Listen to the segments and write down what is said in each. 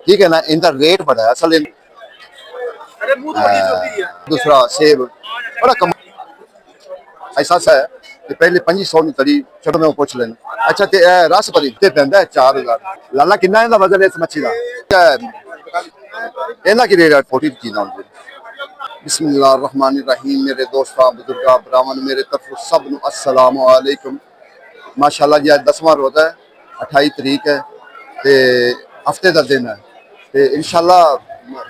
ठीक है ना, इनका रेट बड़ा है असल दूसरा सेब बड़ा कम ऐसा है कि पहले 2500 की तड़ी चलो मैं पूछ लेना। अच्छा ते रस भरी ते पैंदा 4000 लाला किन्ना इहदा वजन इस मच्छी का इहदा की रेट 40 चीज़ां होंदी। बिस्मिल्लाहिर्रहमानिर्रहीम मेरे दोस्तों बुजुर्गा ब्राह्मण मेरे तरफ सब नु अस्सलाम वालेकुम। माशाल्लाह जी आज 10वां रोज़ा है 28 तरीक है ते हफ्ते का दिन है ते इंशाल्लाह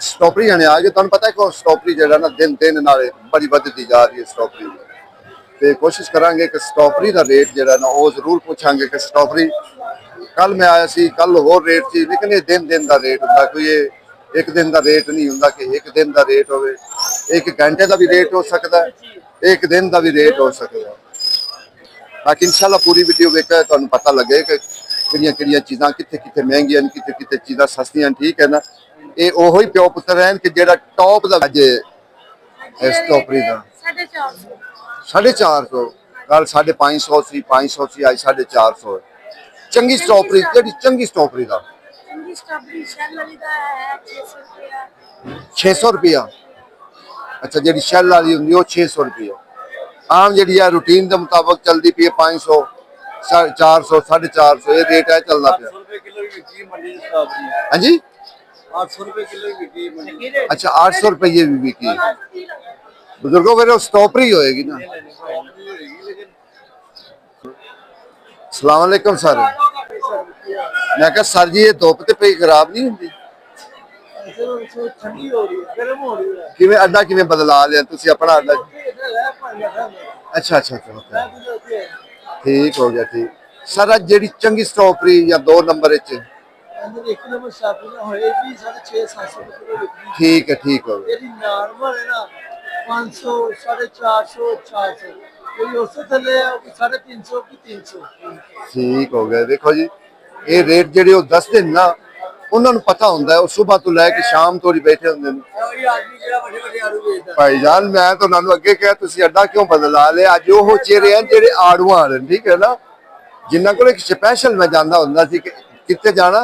स्टॉपरी आने आ गए। तुहानू पता है कि स्टॉपरी जो ना दिन दिन नाले बड़ी बढ़ती जा रही है स्टॉपरी ते कोशिश करांगे कि स्टॉपरी का रेट जो ना वो जरूर पूछांगे कि स्टॉपरी कल मैं आया सी कल होर रेट सी लेकिन ये दिन दिन का रेट होंदा कोई एक दिन का रेट नहीं होंदा कि एक दिन का रेट होवे एक घंटे का भी रेट हो सकता है एक दिन का भी रेट हो सकता है। बाकी इंशाल्लाह पूरी वीडियो वेखा तुहानू पता लगे कि किहड़ियां किहड़ियां चीज़ां कित्थे कित्थे महंगियां कित्थे कित्थे चीज़ां सस्तियां ठीक है ना। ये ओहो ही प्यो पुत्र हैं कि जेड़ा टॉप का अज स्टॉपरी का 450 कल 550 सी 500 सी आज 450 चंगी स्टॉपरी जेड़ी चंगी स्टॉपरी का 600 रुपया। अच्छा जी शैल वाली होंगी वो 600 रुपया आम जी है रूटीन के मुताबिक चलती पी है 500 400 450 ये रेट है चलता पाया। हाँ जी 800 रुपये किलो। अच्छा 800 रुपये भी बिकी बुजुर्गों फिर स्टॉपरी होएगी ना। अस्सलाम वालेकुम सर मैं कहा सर जी ये धुप ते पई खराब नहीं होंगी किवें अड्डा किवें बदला लिया तुसी अपना अड्डा। अच्छा अच्छा अच्छा ठीक हो गया ठीक सर अज जेडी चंगी स्टॉपरी या 2 नंबर ठीक हो गया 500 450 400 उससे थले 350 की 300 ठीक हो गया। देखो जी ये रेट जेडे वो दस दिन ना उन्होंने पता होंगे वो सुबह तो लैके शाम तो बैठे होंगे भाईजान मैं तो उन्होंने अगे कहा तुसी अड्डा क्यों बदला लिया अज वो चेहरे हैं जेडे आड़ू वाले ठीक है ना जिन्हों को एक स्पैशल मैं जाना होंदा सी कि कितने जाना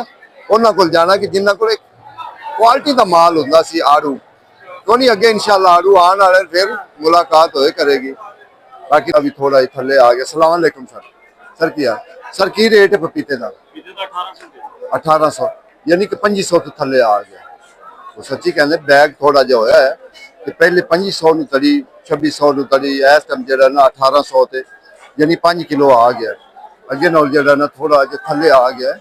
उन्होंने को जाना कि जिन्हों को क्वालिटी का माल होंदा सी आड़ू तो नहीं अगे इंशाल्लाह आड़ू आने वाले फिर मुलाकात होए करेगी। बाकी अभी थोड़ा ही थले आ गया। सलाम अलैकुम सर किया सर की रेट है पपीते का 1800 यानी कि 2500 तो थले आ गया। तो सच्ची कहते बैग थोड़ा जो होया है कि पहले 2500 नु तड़ी 2600 नु तड़ी इस टाइम जो ना 1800 ते यानी 5 किलो आ गया अगे नाल जो ना थोड़ा जो थले आ गया।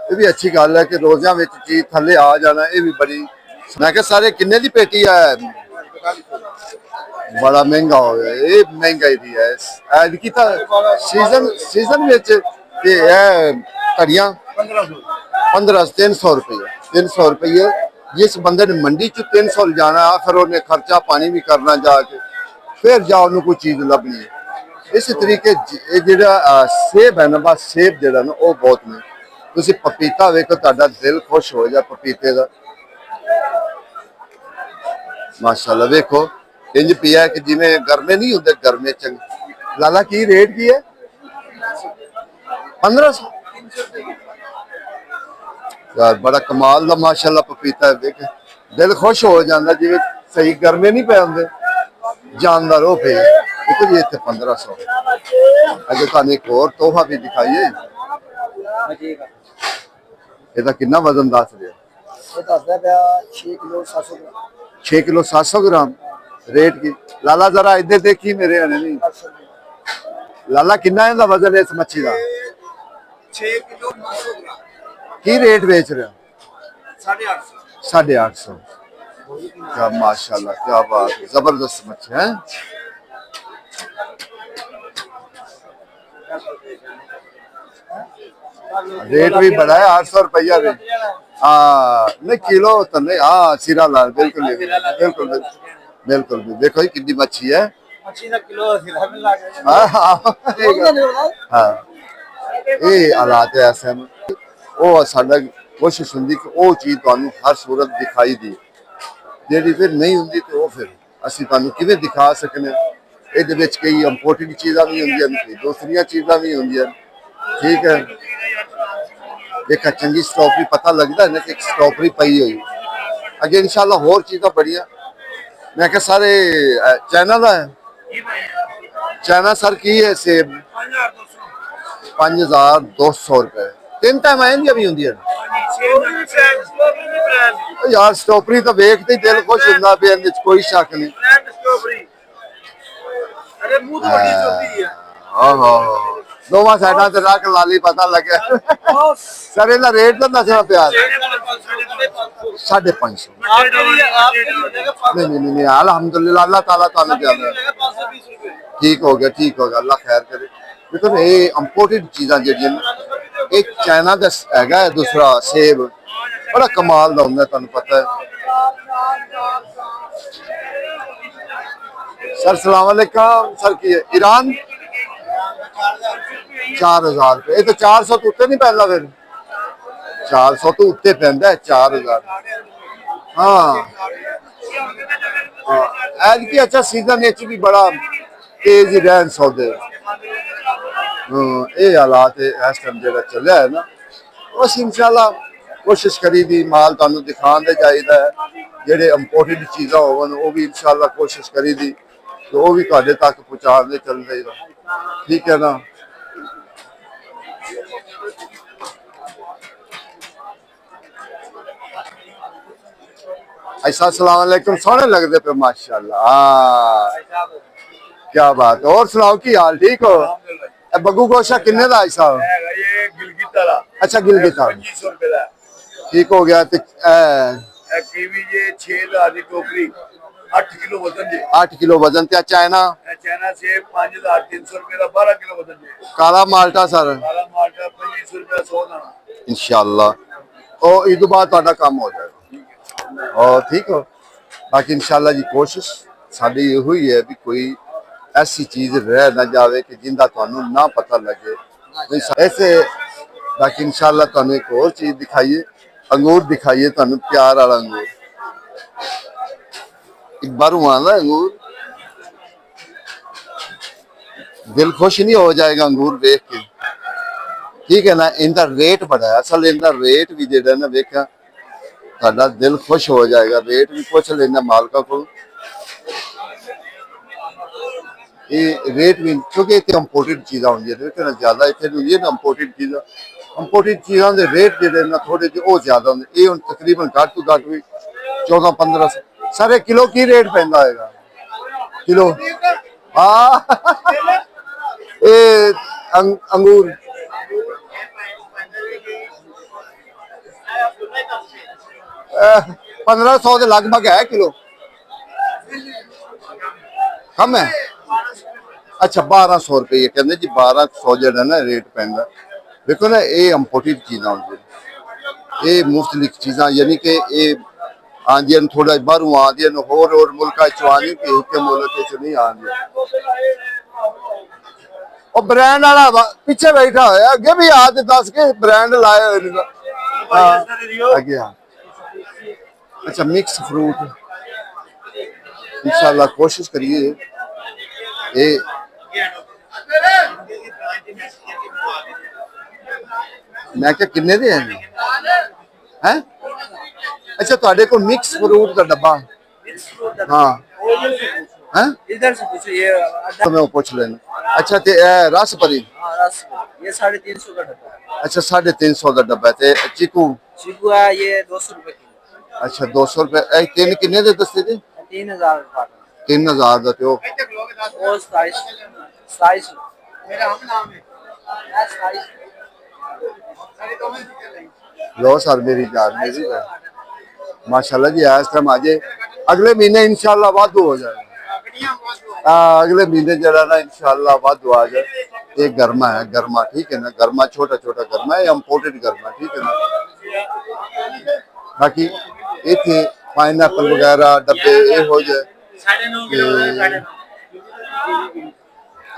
ये भी अच्छी गल है कि रोज़ियां में चीज थले आ जाना ये भी बड़ी मैं क्या सारे किन्ने दी पेटी है बड़ा महंगा हो गया ये महंगाई दी है ऐदकी तो सीजन में घड़ियां 300 रुपये जिस बंदे ने मंडी च 300 ले जाना आखिर उन्हें खर्चा पानी भी करना जाके फिर जाओ उन्हें कोई चीज लभनी है। इस तरीके जो सेब है ना बस सेब जो ना वो बहुत ने तुम पपीता वेखो तुहाडा दिल खुश हो जाए पपीते का माशाल्लाह वेखो इंज पिया कि जिमें गर्मे नहीं होंगे गर्मे चंगे। लाला की रेट की है 1500 यार बड़ा कमाल का माशाल्लाह पपीता है देख दिल खुश हो जाता जिमें सही गर्मे नहीं पे होंगे जानदार हो पे देखो जी इतने 1500 अगर तुम एक और तोहफा भी दिखाइए ਇਹਦਾ कितना वजन दस रहा 6 किलो 700 ग्राम रेट की। लाला जरा इधर देखी मेरे आने नहीं लाला कितना है वजन है इस मच्छी का 6 किलो 900 ग्राम की रेट बेच रहे हो 850 क्या माशाल्लाह क्या बात है जबरदस्त मच्छी है। रेट भी बड़ा है 800 रुपया भी हाँ नहीं किलो तो नहीं हाँ सिरा लाल बिल्कुल बिल्कुल बिल्कुल देखो कितनी मच्छी है हाँ ये हालात है ऐसे वो साडा कोशिश होंगी कि वो चीज़ तुहानू हर सूरत दिखाई दी जी फिर नहीं होंगी तो वो फिर असी तुहानू किवें दिखा सकने ये कई इंपोर्टेड चीज़ा भी होंगे दूसरिया चीज़ा भी होंगे ठीक है। देखा चंगी स्ट्रॉबेरी पता लगता है ना कि स्ट्रॉबेरी पई हुई अगे इंशाल्लाह होर चीज़ां बढ़िया मैं क्या सारे चाइना का है चाइना सर की है सेब 5200 रुपए तीन टाइम आएंगे भी होंगी यार स्ट्रॉबेरी तो वेखते ही दिल खुश होता भी इहदे च कोई शक नहीं आहो दोवां साइडां ते रख लाली पता लगे सर इहदा रेट तो दसना प्यार 550 नहीं अल्हम्दुलिल्लाह अल्लाह ताला तानु ज्यादा ठीक हो गया अल्लाह खैर करे देखो ये इंपोर्टेड चीज़ां जेहड़ियां एक चाइना का हैगा दूसरा सेब बड़ा कमाल का होंगे तुहानू पता है सर सलाम अलैकुम सर की है ईरान 4000 रुपए ये तो 400 तो उत्ते नहीं पैंदा फिर 400 तो उत्ते पैंदा है 4000 हाँ ऐतकी अच्छा सीजन भी बड़ा तेज ही रहन सौदे ये हालात इस टाइम जो चलिया है ना बस इंशाल्लाह कोशिश करी दी माल तुहानू दिखाने दे चाहिए जेडे इंपोर्टेड चीज़ां होवन वो भी इंशाल्लाह कोशिश करी दी तो वो भी तुहाडे तक पहुँचाने चल रही ठीक है ना ऐसा अस्सलाम वालेकुम सोहने लगते पे माशाल्लाह हाँ क्या बात और सुनाओ की हाल ठीक हो बग्गू गोशा किन्ने दा ऐसा ये गिलगित वाला अच्छा गिलगित 2500 रुपए का ठीक हो गया ते कीवी ये 6000 की टोकरी 8 किलो वजन जे 8 किलो वजन ते चाइना चाइना से 5300 रुपए का 12 किलो वजन जे काला माल्टा सर काला माल्टा 2500 रुपए 100 दाना इंशाल्लाह और इस बाद तुहाडा काम हो जाएगा और ठीक हो बाकी इंशाल्लाह जी कोशिश साडी यही है भी कोई ऐसी चीज रह ना जावे कि जिंदा तुहानू ना पता लगे ऐसे बाकी इंशाल्लाह तुहानू एक और चीज दिखाइए अंगूर दिखाइए तुहानू प्यार वाला अंगूर एक बार आंदा अंगूर दिल खुश नहीं हो जाएगा अंगूर देख के ठीक है ना इनका रेट बड़ा है असल इनका रेट भी जेड़ा ना देखा साडा दिल खुश हो जाएगा रेट भी पूछ लेना मालका को ये रेट भी क्योंकि इतने इंपोर्टेड चीज़ा होंगी ज्यादा इतने होंगी ना इंपोर्टेड चीज़ों के रेट जेडे ना थोड़े जे वो ज्यादा होंगे ये हुण तकरीबन घट तो घट भी 14-15 सारे किलो की रेट पैंदा होएगा किलो हाँ ये अंगूर 1500 के लगभग है किलो कम है अच्छा 1200 रुपये कहते जी 1200 जो ना रेट पैंदा देखो ना ये इंपोर्टेड चीज़ा होंगी ये मुख्तलिफ चीज़ा यानी कि ये आंदियां थोड़ा बाहरों आंदियां होर मुल्क आंदी कि एक मुल्क नहीं आंदी और ब्रांड वाला पीछे बैठा होया अगे भी आ दस के ब्रांड लाए अगे हाँ अच्छा मिक्स फ्रूट इंशाल्लाह कोशिश करिए ये मैं क्या किन्ने दे हैं अच्छा तुहाडे को मिक्स फ्रूट का डब्बा हाँ हैं इधर से पूछो ये तो मैं वो पूछ लेना अच्छा ते रस भरी ये 350 का डब्बा है अच्छा 350 का डब्बा ते चीकू चीकू है ये 200 रुपए किलो अच्छा 200 रुपए तीन किन्ने दे दस्ते थे 3000 का 3000 का ते वो 27 मेरा हम नाम है 27 लो सर मेरी जान मेरी माशाल्लाह जी आज टाइम आजे अगले महीने इंशाल्लाह वादू हो जाएगा अगले महीने जरा ना इंशाल्लाह वादू आ जाए ये गर्मा है गर्मा ठीक है ना गर्मा छोटा छोटा गर्मा है इंपोर्टेड गर्मा ठीक है ना बाकी इतने पाइनएप्पल वगैरह डब्बे ये हो जाए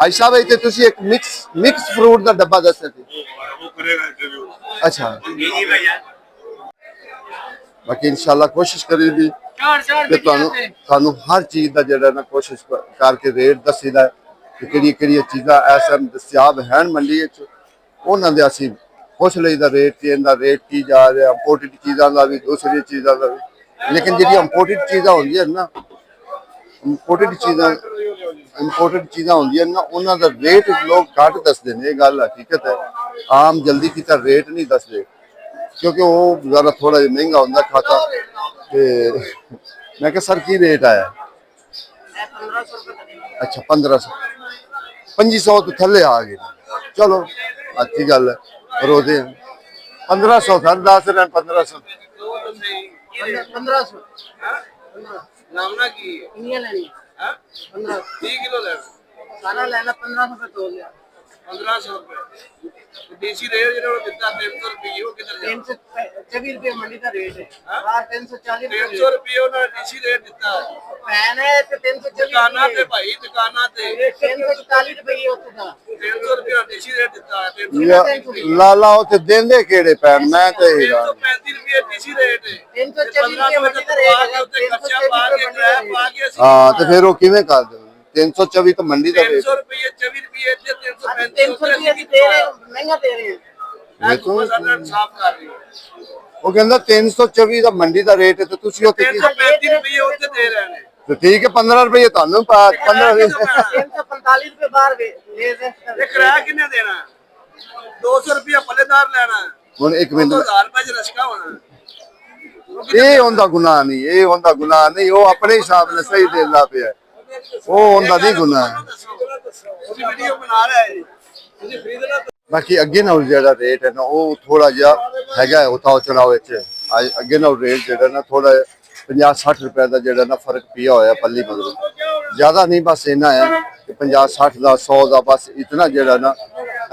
आई साहब इतने तुसी एक मिक्स फ्रूट का डब्बा दस्ते थे अच्छा बाकी इंशाल्लाह कोशिश करी दी कि थानू हर चीज का जरा ना कोशिश करके रेट दसीदा कि किहड़ी चीज़ां ऐसा दस्तियाब हैं मंडी उन्होंने असी ਪੁੱਛ ਲਈਦਾ ਰੇਟ ਕੀ ਇਹਦਾ ਰੇਟ ਕੀ ਜਾ ਰਿਹਾ ਇੰਪੋਰਟਡ ਚੀਜ਼ਾਂ ਦਾ ਵੀ ਦੂਸਰੀ ਚੀਜ਼ਾਂ ਦਾ ਵੀ ਲੇਕਿਨ ਜਿਹੜੀ ਇੰਪੋਰਟਡ ਚੀਜ਼ਾਂ ਹੁੰਦੀਆਂ ਨਾ ਇੰਪੋਰਟਡ ਚੀਜ਼ਾਂ ਹੁੰਦੀਆਂ ਨਾ ਉਹਨਾਂ ਦਾ ਰੇਟ ਲੋਕ ਘੱਟ ਦੱਸਦੇ ਨੇ ਇਹ ਗੱਲ ਹਕੀਕਤ ਹੈ ਆਮ ਜਲਦੀ ਕੀਤਾ ਰੇਟ ਨਹੀਂ ਦੱਸਦੇ ਕਿਉਂਕਿ ਉਹ ਜ਼ਿਆਦਾ ਥੋੜਾ ਜਿਹਾ ਮਹਿੰਗਾ ਹੁੰਦਾ ਖਾਤਾ ਤੇ ਮੈਂ ਕਿਹਾ ਸਰ ਕੀ ਰੇਟ ਆਇਆ अच्छा 1500 2500 तो थले आ गए चलो अच्छी गल है रोजे 1500 सर 10 रन 1500 1500 नामना की इंडिया लेनी हां 15 30 किलो लेना सारा लेना 1500 पे तोल लिया 1500 रुपए देसी रेट ਜਿਹੜਾ ਦਿੱਤਾ 300 ਰੁਪਏ ਉਹ ਕਿੱਧਰ ਜਾ 324 रुपए मंडी का रेट है हां 340 300 ਰੁਪਏ ਉਹਨਾਂ ਦੇਸੀ ਰੇਟ ਦਿੱਤਾ पैन है तो 324 ਦੁਕਾਨਾਂ ਤੇ ਭਾਈ ਦੁਕਾਨਾਂ ਤੇ 340 रुपए ਉੱਥੇ ਦਾ 300 ਰੁਪਏ ਦੇਸੀ ਰੇਟ ਦਿੱਤਾ लाला उते देंदे केड़े पैन मैं तो 335 ਰੁਪਏ ਦੇਸੀ ਰੇਟ ਹੈ 324 रुपए मंडी का रेट है ਉੱਤੇ ਖਰਚਾ ਪਾ ਕੇ ਕਿਰਾਇਆ ਪਾ ਕੇ ਅਸੀਂ हां तो फिर वो किवें कर दे 324 तो मंडी का रेट 300 ਰੁਪਏ 24 ਰੁਪਏ ਤੇ 335 300 रुपए की दे रहे हैं महंगा दे रहे हैं देखो ਸਾਫ ਕਰ ਰਹੀ ਹੈ वो कहंदा 324 ਦਾ ਮੰਡੀ ਦਾ ਰੇਟ ਹੈ ਤੇ ਤੁਸੀਂ ਉੱਤੇ 335 ਰੁਪਏ ਉੱਤੇ ਦੇ ਰਹੇ ਨੇ ਤੇ ਠੀਕ ਹੈ 15 ਰੁਪਏ ਤੁਹਾਨੂੰ 15 345 रुपए बाहर ले रहे ਇਹ ਕਿਰਾਇਆ ਕਿੰਨੇ ਦੇਣਾ 200 ਰੁਪਏ ਪੱਲੇਦਾਰ ਲੈਣਾ ਹੁਣ ਇੱਕ ਮਿੰਟ 2000 ਰੁਪਏ ਚ ਰਸ਼ਕਾ ਹੋਣਾ ਇਹ ਹੁੰਦਾ ਗੁਨਾਹ ਨਹੀਂ ਇਹ ਹੁੰਦਾ ਗੁਨਾਹ ਨਹੀਂ ਉਹ ਆਪਣੇ ਹਿਸਾਬ ਨਾਲ ਸਹੀ ਦੇਦਾ ਪਿਆ ਉਹ ਹੁੰਦਾ ਨਹੀਂ ਗੁਨਾਹ ਤੁਸੀਂ ਵੀਡੀਓ ਬਣਾ ਰਹੇ ਹੈ ਤੁਸੀਂ ਖਰੀਦਣਾ ਬਾਕੀ ਅੱਗੇ ਨਾਲ ਜਿਹੜਾ ਰੇਟ ਹੈ ਨਾ ਉਹ ਥੋੜਾ ਜਿਹਾ ਹੈਗਾ ਉਤਾਓ ਚੜਾਓ ਵਿੱਚ ਅੱਗੇ ਨਾਲ ਰੇਟ ਜਿਹੜਾ ਨਾ ਥੋੜਾ 50-60 ਰੁਪਏ ਦਾ ਜਿਹੜਾ ਨਾ ਫਰਕ ਪਿਆ ਹੋਇਆ ਪੱਲੀ ਮਗਰੋਂ ਜ਼ਿਆਦਾ ਨਹੀਂ ਬਸ ਇੰਨਾ ਹੈ ਕਿ 50-60 ਦਾ 100 ਦਾ ਬਸ ਇਤਨਾ ਜਿਹੜਾ ਨਾ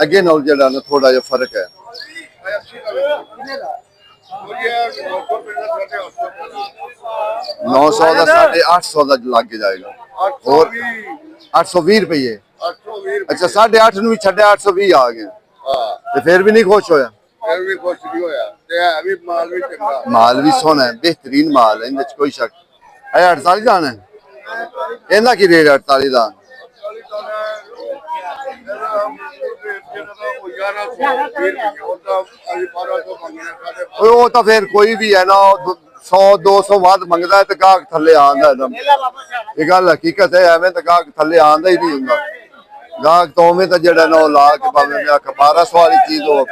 ਅੱਗੇ ਨਾਲ ਜਿਹੜਾ ਨਾ ਥੋੜਾ ਜਿਹਾ ਫਰਕ ਹੈ 900 ਦਾ 850 ਦਾ ਲੱਗ ਜਾਏਗਾ ਹੋਰ 820 ਰੁਪਏ ਅੱਛਾ 850 ਨੂੰ ਵੀ ਛੱਡਿਆ 820 ਆ ਗਏ ਤੇ ਫਿਰ ਵੀ ਨਹੀਂ ਖੁਸ਼ ਹੋਇਆ ਫਿਰ ਵੀ ਕੁਛ ਨਹੀਂ ਹੋਇਆ ਤੇ ਹੈ ਵੀ ਮਾਲ ਵੀ ਚੰਗਾ ਮਾਲ ਵੀ ਸੋਹਣਾ ਹੈ ਬਿਹਤਰੀਨ ਮਾਲ ਹੈ ਇਹਦੇ ਚ ਕੋਈ ਸ਼ੱਕ ਇਹ 48 ਦਾ ਹੈ ਇਹਦਾ ਕੀ ਰੇਟ 48 ਦਾ ਉਹ ਤਾਂ ਫਿਰ ਕੋਈ ਵੀ ਹੈ ਨਾ 100-200 ਵੱਧ ਮੰਗਦਾ ਹੈ ਤੇ ਗਾਹਕ ਥੱਲੇ ਆਂਦਾ ਇਹ ਗੱਲ ਹਕੀਕਤ ਹੈ ਐਵੇਂ ਤਾਂ ਗਾਹਕ ਥੱਲੇ ਆਂਦਾ ਹੀ ਨਹੀਂ ਹੁੰਦਾ ਗਾਹਕ ਤੋਂ ਉਵੇਂ ਤਾਂ ਜਿਹੜਾ ਨਾ ਉਹ ਲਾ ਕੇ ਭਾਵੇਂ ਮੈਂ 1200 ਵਾਲੀ ਚੀਜ਼ ਉਹ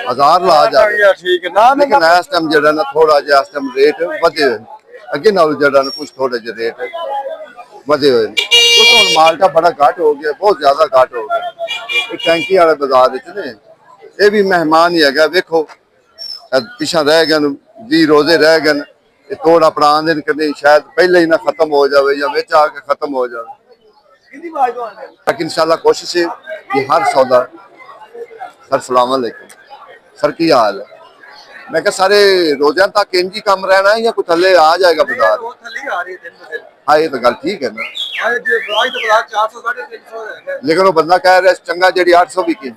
1000 ਲਾ ਜਾਏ ਠੀਕ ਨਾ ਲੇਕਿਨ ਇਸ ਟਾਈਮ ਜਿਹੜਾ ਨਾ ਥੋੜਾ ਜਿਹਾ ਇਸ ਟਾਈਮ ਰੇਟ ਵਧੇ ਹੋਏ ਅੱਗੇ ਨਾਲ ਜਿਹੜਾ ਨਾ ਕੁਝ ਥੋੜੇ ਜਿਹੇ ਰੇਟ ਵਧੇ ਹੋਏ ਕਿਉਂਕਿ ਹੁਣ ਮਾਲਟਾ ਬੜਾ ਘੱਟ ਹੋ ਗਿਆ ਬਹੁਤ ਜ਼ਿਆਦਾ ਘੱਟ ਹੋ ਗਿਆ ਇਹ ਟੈਂਕੀ ਵਾਲੇ ਬਾਜ਼ਾਰ ਵਿੱਚ ਨੇ ਇਹ ਵੀ ਮਹਿਮਾਨ ਹੀ ਹੈਗਾ ਵੇਖੋ ਪਿਛਾ ਰਹਿ ਗਏ 20 ਰੋਜ਼ੇ ਰਹਿ ਗਏ ਇਹ ਤੋੜਾ ਪੜਾਉਣ ਦੇ ਕਦੇ ਸ਼ਾਇਦ ਪਹਿਲੇ ਹੀ ਨਾ ਖਤਮ ਹੋ ਜਾਵੇ ਜਾਂ ਵਿੱਚ ਆ ਕੇ ਖਤਮ ਹੋ ਜਾਵੇ लेकिन इंशाल्लाह कोशिश है कि हर सौदा सर सलाम अलैकुम सर की हाल है मैं क्या सारे रोज़ान तक इंज ही कम रहना है या कुछ थले आ जाएगा बाजार हाँ ये तो गल ठीक है ना लेकिन वो बंदा कह रहा है चंगा जेडी 800 भी की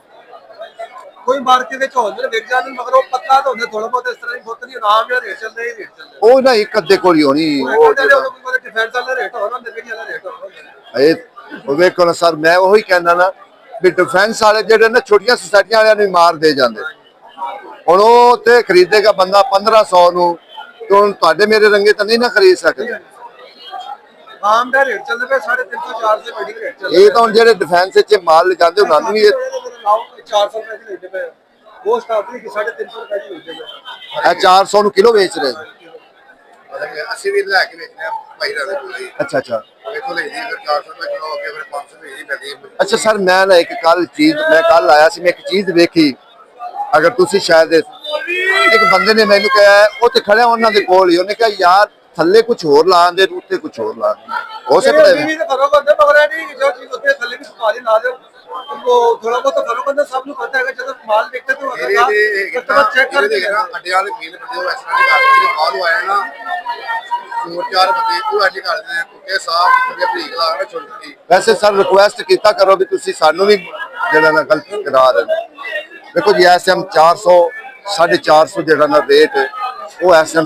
कोई मार्केट ਵਿੱਚ ਹੁੰਦੇ ਨੇ ਵਿਕ ਜਾਂਦੇ ਮਗਰ ਉਹ ਪਤਲਾ ਤਾਂ ਹੁੰਦੇ ਥੋੜਾ ਬਹੁਤ ਇਸ ਤਰ੍ਹਾਂ ਹੀ ਬਹੁਤ ਨਹੀਂ ਆਰਾਮ ਨਾਲ ਰੇਟ ਚੱਲਦਾ ਹੀ ਰੇਟ ਚੱਲਦਾ ਉਹ ਨਾ ਇੱਕ ਅੱਧੇ ਕੋਲ ਹੀ ਹੋਣੀ ਉਹ ਡਿਫੈਂਸ ਵਾਲਾ ਰੇਟ ਹੋਣਾ ਦੇਖੀ ਵਾਲਾ ਰੇਟ ਹੋਣਾ ਇਹ ਉਹ ਵੇਖੋ ਨਾ ਸਰ ਮੈਂ ਉਹੀ ਕਹਿੰਦਾ ਨਾ ਵੀ ਡਿਫੈਂਸ ਵਾਲੇ ਜਿਹੜੇ ਨਾ ਛੋਟੀਆਂ ਸੁਸਾਇਟੀਆਂ ਵਾਲਿਆਂ ਨੂੰ ਮਾਰ ਦੇ ਜਾਂਦੇ ਹੁਣ ਉਹ ਤੇ ਖਰੀਦੇਗਾ ਬੰਦਾ 1500 ਨੂੰ ਤੇ ਹੁਣ ਤੁਹਾਡੇ ਮੇਰੇ ਰੰਗੇ ਤਾਂ ਨਹੀਂ ਨਾ ਖਰੀਦ ਸਕਦੇ ਆਮ ਦਾ ਰੇਟ ਚੱਲਦਾ ਪਿਆ 350 400 ਮੀਟਿੰਗ ਰੇਟ ਚੱਲਦਾ ਇਹ ਤਾਂ ਹੁਣ ਜਿਹੜੇ ਡਿਫੈਂਸ ਵਿੱਚ ਮਾਲ ਲਿਜਾਂਦੇ ਉਹਨਾਂ ਨੂੰ ਵੀ 400 ਰੁਪਏ ਦੀ ਲੈਂਦੇ ਪਏ ਉਹ ਸਟਾਫ ਨਹੀਂ ਕਿ 350 ਰੁਪਏ ਦੀ ਲੈਂਦੇ ਪਏ ਇਹ 400 ਨੂੰ ਕਿਲੋ ਵੇਚ ਰਹੇ ਨੇ ਅਸੀਂ ਵੀ ਲੈ ਕੇ ਵੇਚਦੇ ਆ ਭਾਈ ਰਾਣੇ ਕੋਲ ਹੀ ਅੱਛਾ ਅੱਛਾ ਇੱਥੋਂ ਲਈ ਜੀ 400 ਰੁਪਏ ਕਿਲੋ ਅੱਗੇ ਫਿਰ 500 ਰੁਪਏ ਦੀ ਪੈਂਦੀ ਅੱਛਾ ਸਰ ਮੈਂ ਨਾ ਇੱਕ ਕੱਲ ਆਇਆ ਸੀ ਮੈਂ ਇੱਕ ਚੀਜ਼ ਵੇਖੀ ਅਗਰ ਤੁਸੀਂ ਸ਼ਾਇਦ ਇੱਕ ਬੰਦੇ ਨੇ ਮੈਨੂੰ ਕਿਹਾ ਉਹ ਤੇ ਖੜਿਆ ਉਹਨਾਂ ਦੇ ਕੋਲ ਹੀ ਉਹਨੇ ਕਿਹਾ ਯਾਰ ਥੱਲੇ ਕੁਝ ਹੋਰ ਲਾਉਂਦੇ ਉੱਤੇ ਕੁਝ ਹੋਰ ਲਾਉਂਦੇ ਹੋ ਸਕਦਾ ਹੈ ਵੀ ਕਰੋ ਬੰਦੇ ਮਗਰ ਨਹੀਂ ਜੋ ਚੀਜ਼ ਉੱਤੇ ਥੱਲੇ ਵੀ ਸੁਪਾਰੀ ਲਾ ਦਿਓ ਉਹ ਥੋੜਾ ਬਹੁਤ ਕਰੋ ਬੰਦੇ ਸਭ ਨੂੰ ਪਤਾ ਹੈਗਾ ਜਦੋਂ ਮਾਲ ਦੇਖਦੇ ਤੋਂ ਅਗਰ ਚੈੱਕ ਕਰਦੇ ਨਾ ਅੱਡੇ ਵਾਲੇ ਫੀਲ ਬੰਦੇ ਉਹ ਇਸ ਤਰ੍ਹਾਂ ਨਹੀਂ ਕਰਦੇ ਜਿਹੜੇ ਬਾਹਰੋਂ ਆਏ ਨਾ ਚੋਰ ਚਾਰ ਬੰਦੇ ਉਹ ਐਡੀ ਕਰਦੇ ਨੇ ਕੁੱਤੇ ਸਾਫ ਕੁੱਤੇ ਭਰੀਕ ਲਾ ਕੇ ਛੋਟੀ ਵੈਸੇ ਸਰ ਰਿਕੁਐਸਟ ਕੀਤਾ ਕਰੋ ਵੀ ਤੁਸੀਂ ਸਾਨੂੰ ਵੀ ਜਿਹੜਾ ਨਾ ਗਲਤ ਕਰਾ ਰਹੇ ਨੇ ਦੇਖੋ ਜੀ ਐਸਐਮ 400 450 ਜਿਹੜਾ ਨਾ ਰੇਟ ਉਹ ਐਸਐਮ